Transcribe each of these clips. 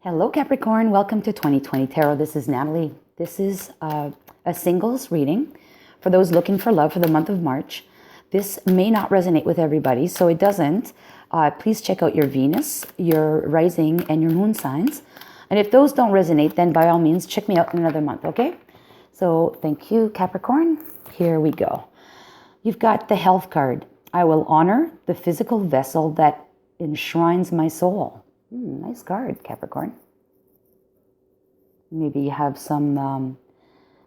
Hello Capricorn, welcome to 2020 Tarot. This is Natalie. This is a singles reading for those looking for love for the month of March. This may not resonate with everybody, so it doesn't. Please check out your Venus, your rising, and your moon signs. And if those don't resonate, then by all means, check me out in another month, okay? So thank you, Capricorn. Here we go. You've got the health card. I will honor the physical vessel that enshrines my soul. Nice card, Capricorn. Maybe you have some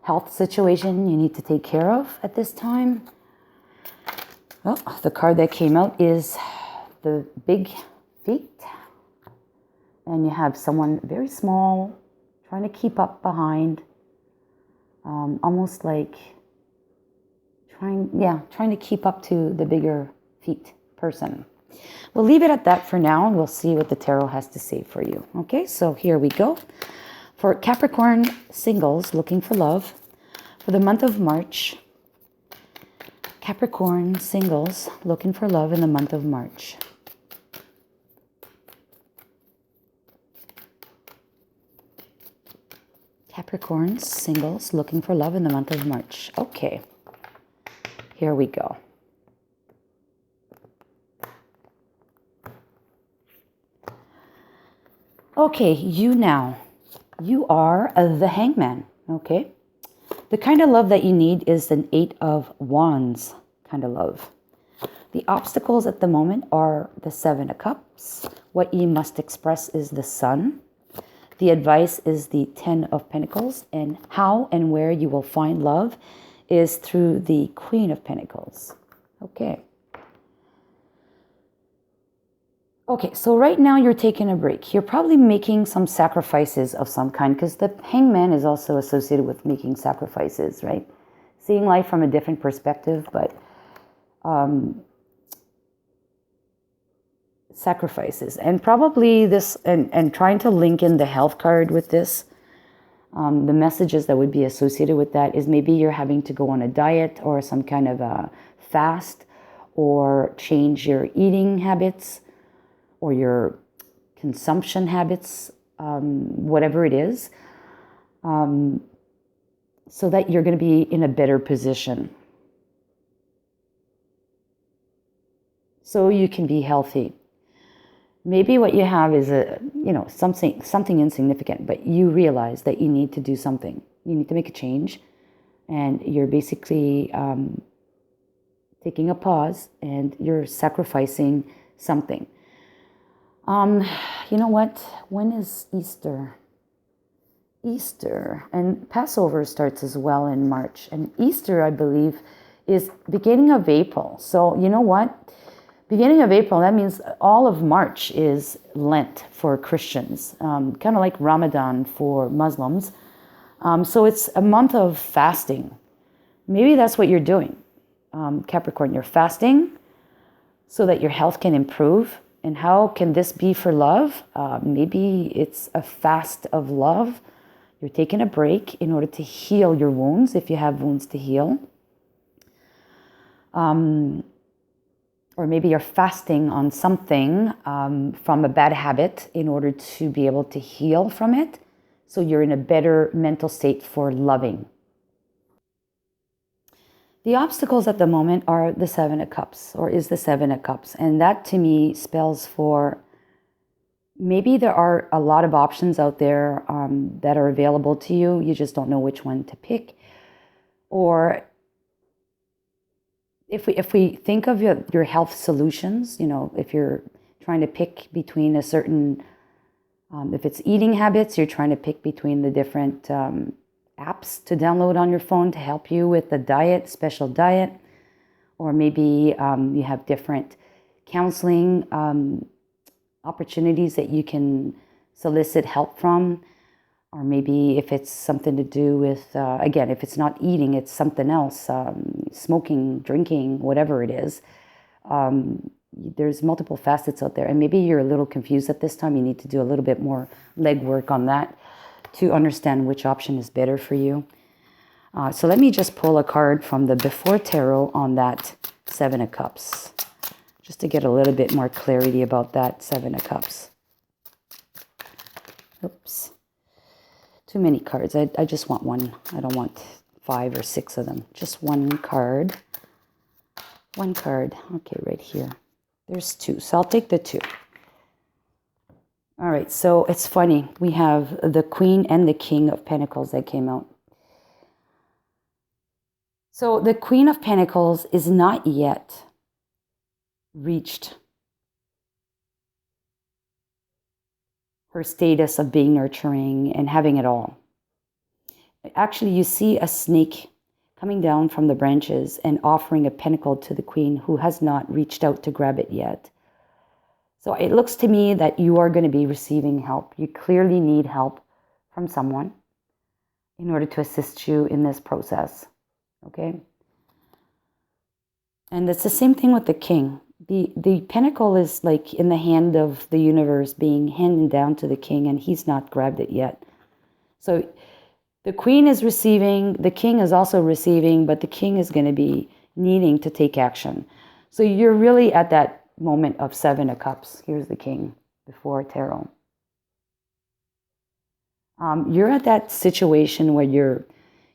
health situation you need to take care of at this time. Well, the card that came out is the big feet. And you have someone very small trying to keep up behind. Almost like trying to keep up to the bigger feet person. We'll leave it at that for now, and we'll see what the tarot has to say for you. Okay, so here we go. For Capricorn singles looking for love for the month of March. Capricorn singles looking for love in the month of March. Capricorn singles looking for love in the month of March. Okay, here we go. Okay, you are the Hangman, okay? The kind of love that you need is an 8 of Wands kind of love. The obstacles at the moment are the 7 of Cups. What you must express is the Sun. The advice is the 10 of Pentacles. And how and where you will find love is through the Queen of Pentacles. Okay, so right now you're taking a break. You're probably making some sacrifices of some kind because the Hangman is also associated with making sacrifices, right? Seeing life from a different perspective, but sacrifices. And probably this, and trying to link in the health card with this, the messages that would be associated with that is maybe you're having to go on a diet or some kind of a fast or change your eating habits or your consumption habits, whatever it is, so that you're going to be in a better position. So you can be healthy. Maybe what you have is something insignificant, but you realize that you need to do something. You need to make a change, and you're basically taking a pause, and you're sacrificing something. You know what? When is Easter? Easter and Passover starts as well in March. And Easter, I believe, is beginning of April. So you know what? Beginning of April, that means all of March is Lent for Christians, kind of like Ramadan for Muslims. So it's a month of fasting. Maybe that's what you're doing, Capricorn. You're fasting so that your health can improve. And how can this be for love? Maybe it's a fast of love. You're taking a break in order to heal your wounds, if you have wounds to heal. Or maybe you're fasting on something from a bad habit in order to be able to heal from it. So you're in a better mental state for loving. The obstacles at the moment are the 7 of Cups, or is the 7 of Cups. And that to me spells for maybe there are a lot of options out there that are available to you. You just don't know which one to pick. Or if we think of your health solutions, if you're trying to pick between a certain, if it's eating habits, you're trying to pick between the different apps to download on your phone to help you with the diet, special diet, or maybe you have different counseling opportunities that you can solicit help from, or maybe if it's something to do with, again, if it's not eating, it's something else, smoking, drinking, whatever it is. There's multiple facets out there, and maybe you're a little confused at this time. You need to do a little bit more legwork on that to understand which option is better for you. So let me just pull a card from the Before Tarot on that 7 of Cups, just to get a little bit more clarity about that 7 of Cups. Oops. Too many cards. I just want one. I don't want 5 or 6 of them. Just one card. One card. Okay, right here. There's 2. So I'll take the 2. All right, so it's funny. We have the Queen and the King of Pentacles that came out. So the Queen of Pentacles is not yet reached her status of being nurturing and having it all. Actually, you see a snake coming down from the branches and offering a pentacle to the Queen, who has not reached out to grab it yet. So it looks to me that you are going to be receiving help. You clearly need help from someone in order to assist you in this process. Okay? And it's the same thing with the King. The pentacle is like in the hand of the universe being handed down to the King, and he's not grabbed it yet. So the Queen is receiving, the King is also receiving, but the King is going to be needing to take action. So you're really at that moment of 7 of Cups. Here's the King before Tarot. You're at that situation where you're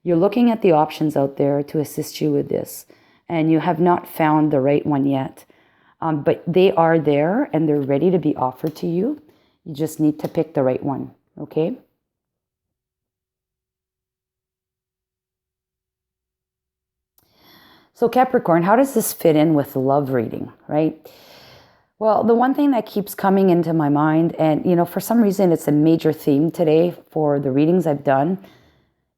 looking at the options out there to assist you with this, and you have not found the right one yet. But they are there and they're ready to be offered to you. You just need to pick the right one, okay? So Capricorn, how does this fit in with the love reading, right? Well, the one thing that keeps coming into my mind, and for some reason it's a major theme today for the readings I've done,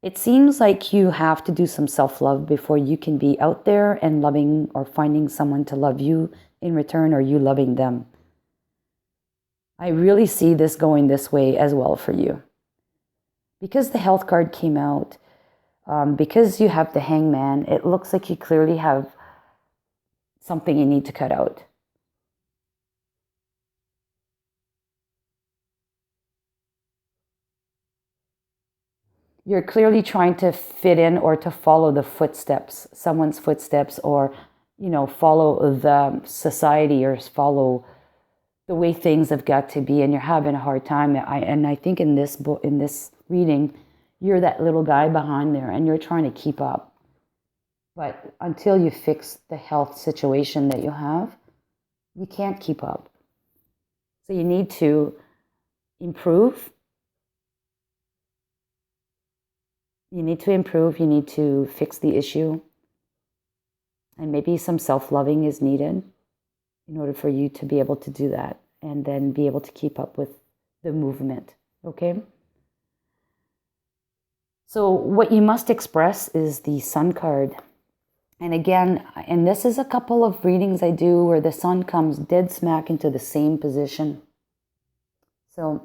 it seems like you have to do some self-love before you can be out there and loving or finding someone to love you in return, or you loving them. I really see this going this way as well for you. Because the Health card came out, because you have the Hangman, it looks like you clearly have something you need to cut out. You're clearly trying to fit in or to follow the footsteps, someone's footsteps, or follow the society, or follow the way things have got to be, and you're having a hard time. I think in this book, in this reading, you're that little guy behind there, and you're trying to keep up. But until you fix the health situation that you have, you can't keep up. So you need to improve. You need to improve. You need to fix the issue. And maybe some self-loving is needed in order for you to be able to do that and then be able to keep up with the movement, okay? So what you must express is the Sun card. And again, and this is a couple of readings I do where the Sun comes dead smack into the same position. So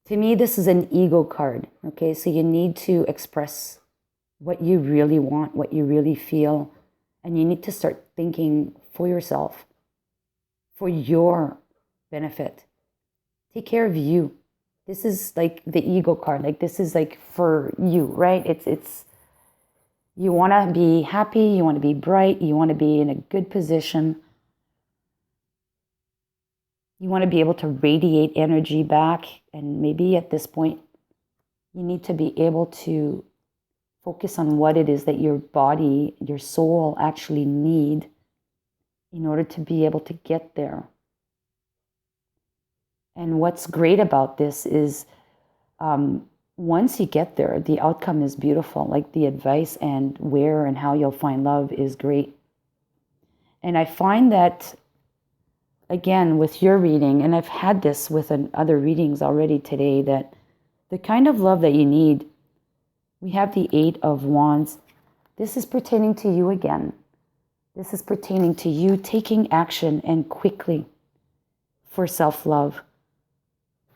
to me, this is an ego card, okay? So you need to express what you really want, what you really feel, and you need to start thinking for yourself, for your benefit. Take care of you. This is like the ego card. Like this is like for you, right? It's you want to be happy, you want to be bright, you want to be in a good position. You want to be able to radiate energy back, and maybe at this point, you need to be able to focus on what it is that your body, your soul actually need in order to be able to get there. And what's great about this is once you get there, the outcome is beautiful. Like the advice and where and how you'll find love is great. And I find that, again, with your reading, and I've had this with other readings already today, that the kind of love that you need, we have the 8 of Wands. This is pertaining to you again. This is pertaining to you taking action and quickly for self-love,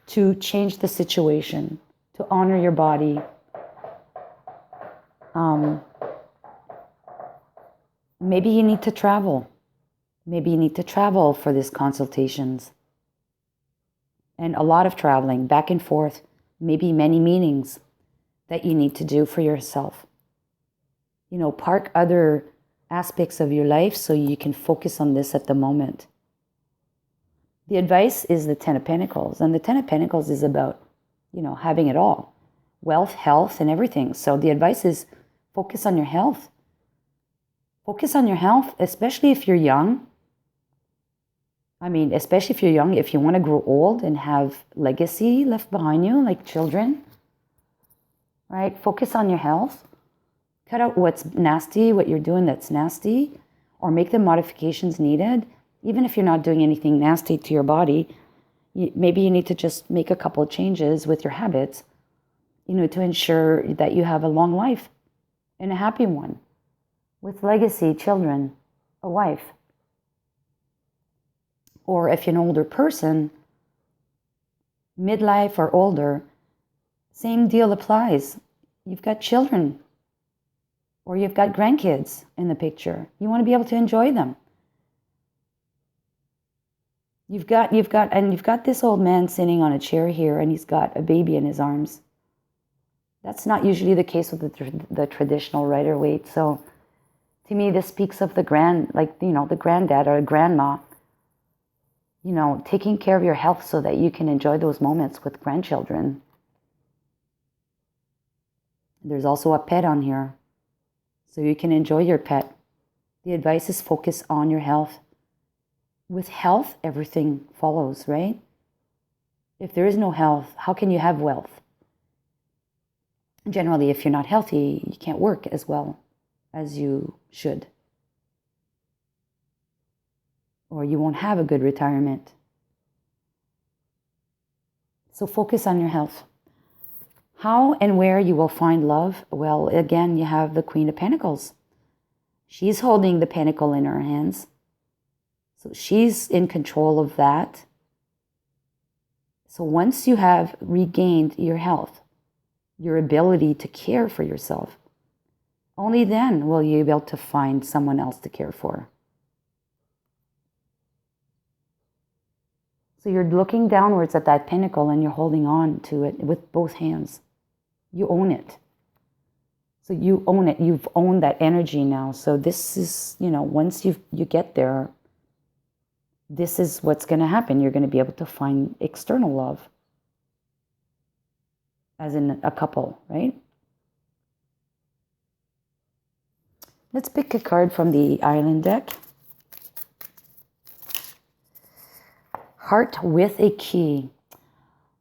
to change the situation, to honor your body. Maybe you need to travel. Maybe you need to travel for these consultations. And a lot of traveling, back and forth, maybe many meetings that you need to do for yourself. Park other aspects of your life so you can focus on this at the moment. The advice is the Ten of Pentacles. And the Ten of Pentacles is about, having it all. Wealth, health, and everything. So the advice is focus on your health. Focus on your health, especially if you're young. Especially if you're young, if you want to grow old and have legacy left behind you, like children, right? Focus on your health. Cut out what's nasty, what you're doing that's nasty, or make the modifications needed. Even if you're not doing anything nasty to your body, maybe you need to just make a couple of changes with your habits, to ensure that you have a long life and a happy one with legacy, children, a wife. Or if you're an older person, midlife or older, same deal applies. You've got children or you've got grandkids in the picture. You want to be able to enjoy them. You've got this old man sitting on a chair here and he's got a baby in his arms. That's not usually the case with the traditional Rider-Waite. So to me, this speaks of the the granddad or grandma, taking care of your health so that you can enjoy those moments with grandchildren. There's also a pet on here, so you can enjoy your pet. The advice is focus on your health. With health, everything follows, right? If there is no health, how can you have wealth? Generally, if you're not healthy, you can't work as well as you should. Or you won't have a good retirement. So focus on your health. How and where you will find love? Well, again, you have the Queen of Pentacles. She's holding the pentacle in her hands. So she's in control of that. So once you have regained your health, your ability to care for yourself, only then will you be able to find someone else to care for. So you're looking downwards at that pentacle and you're holding on to it with both hands. You own it. So you own it. You've owned that energy now. So this is, once you get there, this is what's going to happen. You're going to be able to find external love, as in a couple, right? Let's pick a card from the Island deck. Heart with a key.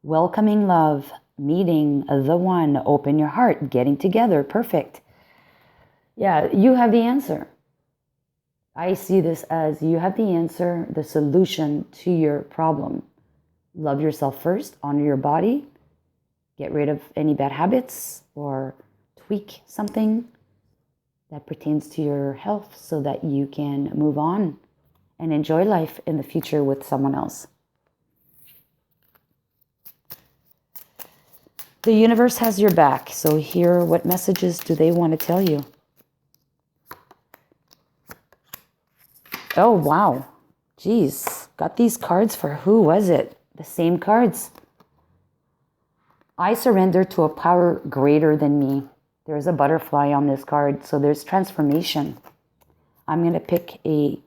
Welcoming love. Meeting the one. Open your heart. Getting together. Perfect. Yeah, you have the answer. I see this as you have the answer, the solution to your problem. Love yourself first. Honor your body. Get rid of any bad habits or tweak something that pertains to your health so that you can move on and enjoy life in the future with someone else. The universe has your back. So here, what messages do they want to tell you? Oh, wow. Geez. Got these cards for who was it? The same cards. I surrender to a power greater than me. There's a butterfly on this card. So there's transformation. I'm going to pick a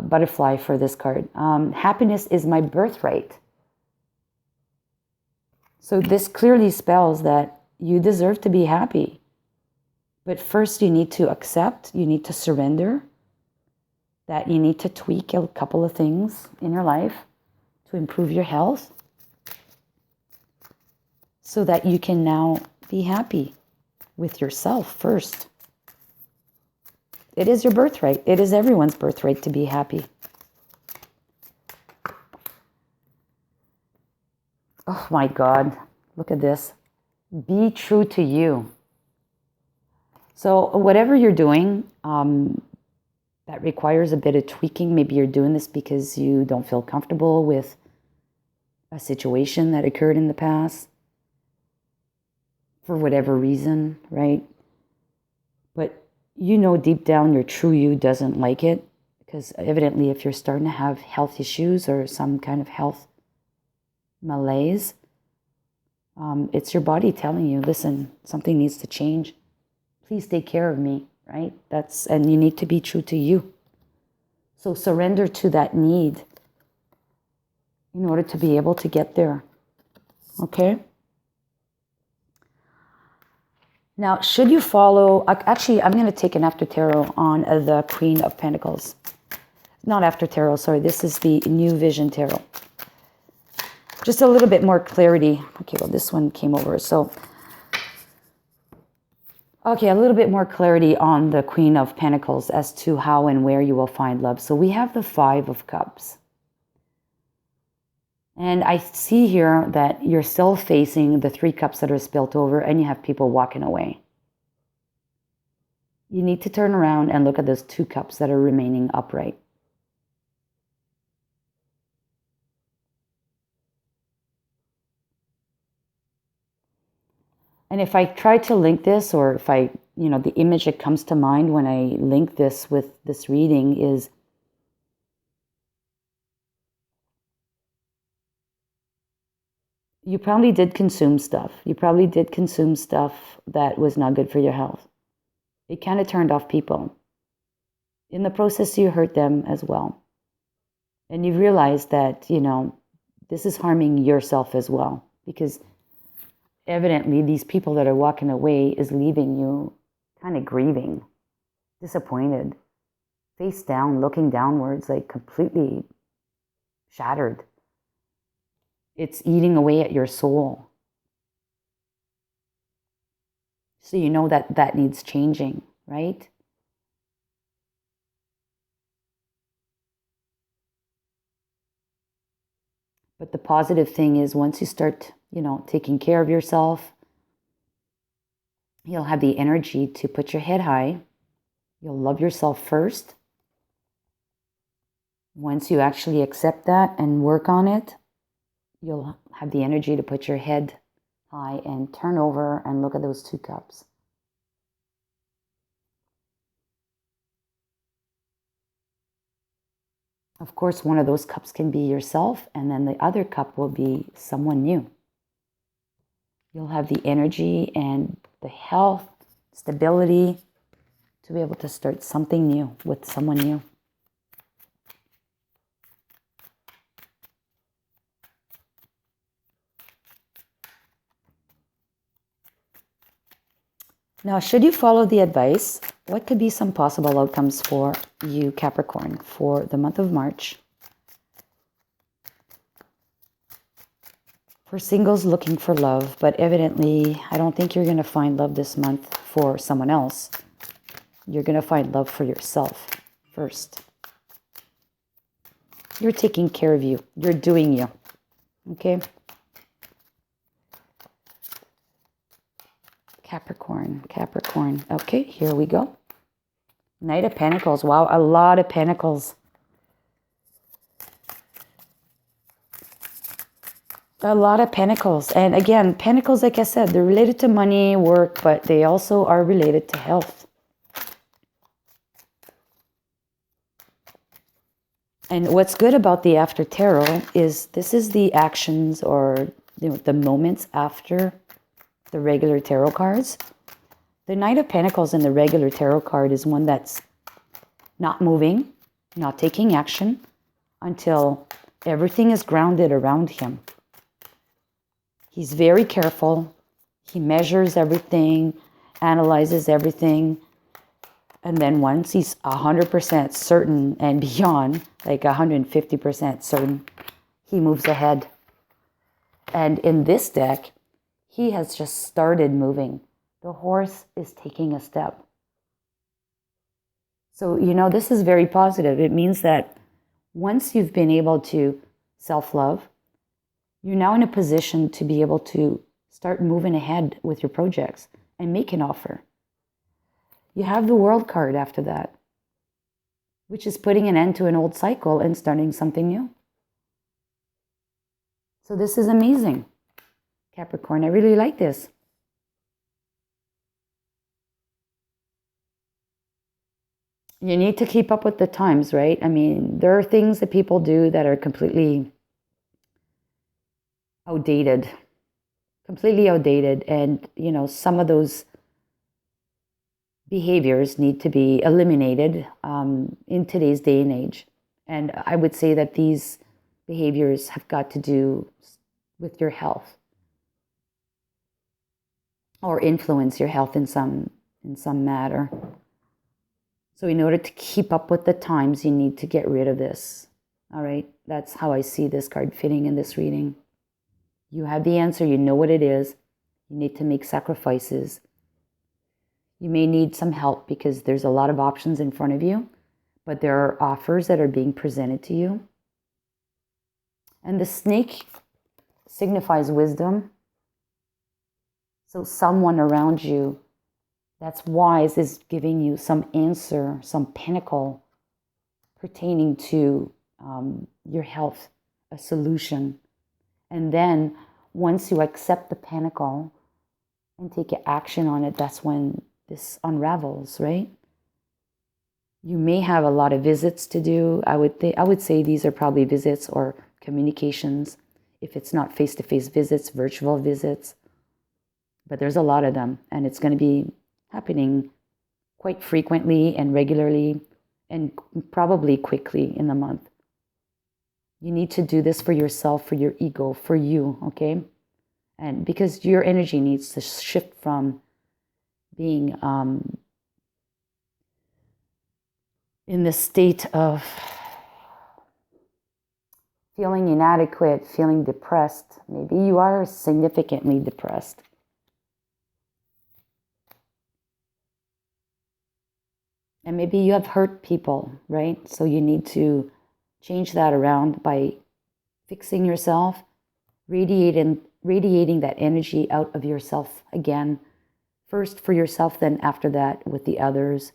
butterfly for this card. Happiness is my birthright. So this clearly spells that you deserve to be happy. But first you need to accept, you need to surrender, that you need to tweak a couple of things in your life to improve your health so that you can now be happy with yourself first. It is your birthright. It is everyone's birthright to be happy. Oh my God, look at this. Be true to you. So whatever you're doing that requires a bit of tweaking, maybe you're doing this because you don't feel comfortable with a situation that occurred in the past for whatever reason, right? But deep down your true you doesn't like it, because evidently if you're starting to have health issues or some kind of health malaise, it's your body telling you, listen, something needs to change. Please take care of me, right? And you need to be true to you. So surrender to that need in order to be able to get there. Okay? Now, should you follow... Actually, I'm going to take an after tarot on the Queen of Pentacles. Not after tarot, sorry. This is the New Vision Tarot. Just a little bit more clarity. Okay, well, this one came over. So, okay, a little bit more clarity on the Queen of Pentacles as to how and where you will find love. So we have the Five of Cups. And I see here that you're still facing the 3 cups that are spilt over, and you have people walking away. You need to turn around and look at those 2 cups that are remaining upright. And if I try to link this, or if I, the image that comes to mind when I link this with this reading is you probably did consume stuff. You probably did consume stuff that was not good for your health. It kind of turned off people. In the process, you hurt them as well. And you realize that, this is harming yourself as well. Because evidently, these people that are walking away is leaving you kind of grieving, disappointed, face down, looking downwards, like completely shattered. It's eating away at your soul. So you know that needs changing, right? But the positive thing is once you start, taking care of yourself, you'll have the energy to put your head high. You'll love yourself first. Once you actually accept that and work on it, you'll have the energy to put your head high and turn over and look at those 2 cups. Of course, one of those cups can be yourself, and then the other cup will be someone new. You'll have the energy and the health, stability to be able to start something new with someone new. Now, should you follow the advice, what could be some possible outcomes for you, Capricorn, for the month of March? For singles looking for love, but evidently, I don't think you're going to find love this month for someone else. You're going to find love for yourself first. You're taking care of you. You're doing you. Okay? Capricorn. Okay, here we go. Knight of Pentacles. Wow, a lot of Pentacles. A lot of Pentacles. And again, Pentacles, like I said, they're related to money, work, but they also are related to health. And what's good about the After Tarot is this is the actions or the moments after the regular tarot cards. The Knight of Pentacles in the regular tarot card is one that's not moving, not taking action until everything is grounded around him. He's very careful. He measures everything, analyzes everything. And then once he's 100% certain and beyond, like 150% certain, he moves ahead. And in this deck, he has just started moving. The horse is taking a step. So, this is very positive. It means that once you've been able to self-love, you're now in a position to be able to start moving ahead with your projects and make an offer. You have the World card after that, which is putting an end to an old cycle and starting something new. So this is amazing. Capricorn, I really like this. You need to keep up with the times, right? I mean, there are things that people do that are completely outdated. And, some of those behaviors need to be eliminated in today's day and age. And I would say that these behaviors have got to do with your health or influence your health in some matter. So in order to keep up with the times, you need to get rid of this. All right, that's how I see this card fitting in this reading. You have the answer, you know what it is. You need to make sacrifices. You may need some help because there's a lot of options in front of you, but there are offers that are being presented to you. And the snake signifies wisdom. So someone around you that's wise is giving you some answer, some pinnacle pertaining to your health, a solution. And then once you accept the pinnacle and take action on it, that's when this unravels, right? You may have a lot of visits to do. I would say these are probably visits or communications. If it's not face-to-face visits, virtual visits. But there's a lot of them, and it's going to be happening quite frequently and regularly and probably quickly in the month. You need to do this for yourself, for your ego, for you, okay? And because your energy needs to shift from being in this state of feeling inadequate, feeling depressed. Maybe you are significantly depressed. And maybe you have hurt people, right? So you need to change that around by fixing yourself, radiating that energy out of yourself again. First for yourself, then after that with the others.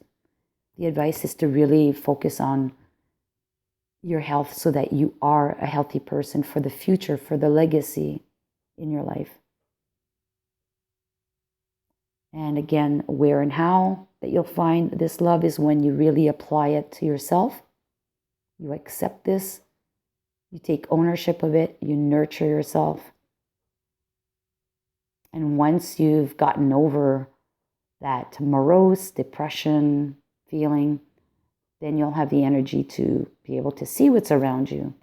The advice is to really focus on your health so that you are a healthy person for the future, for the legacy in your life. And again, where and how that you'll find this love is when you really apply it to yourself. You accept this. You take ownership of it. You nurture yourself. And once you've gotten over that morose depression feeling, then you'll have the energy to be able to see what's around you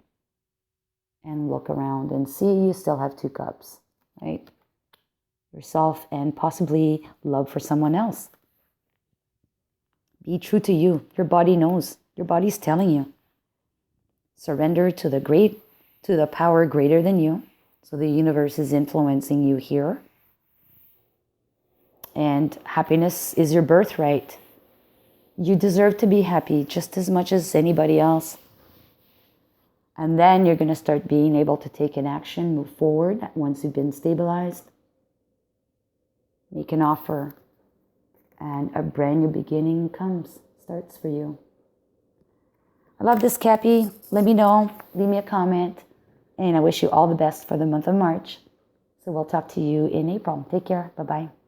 and look around and see you still have 2 cups, right? Yourself and possibly love for someone else. Be true to you. Your body knows. Your body's telling you. Surrender to the power greater than you. So the universe is influencing you here. And happiness is your birthright. You deserve to be happy just as much as anybody else. And then you're going to start being able to take an action, move forward once you've been stabilized. Make an offer. And a brand new beginning starts for you. I love this, Cappy. Let me know. Leave me a comment. And I wish you all the best for the month of March. So we'll talk to you in April. Take care. Bye-bye.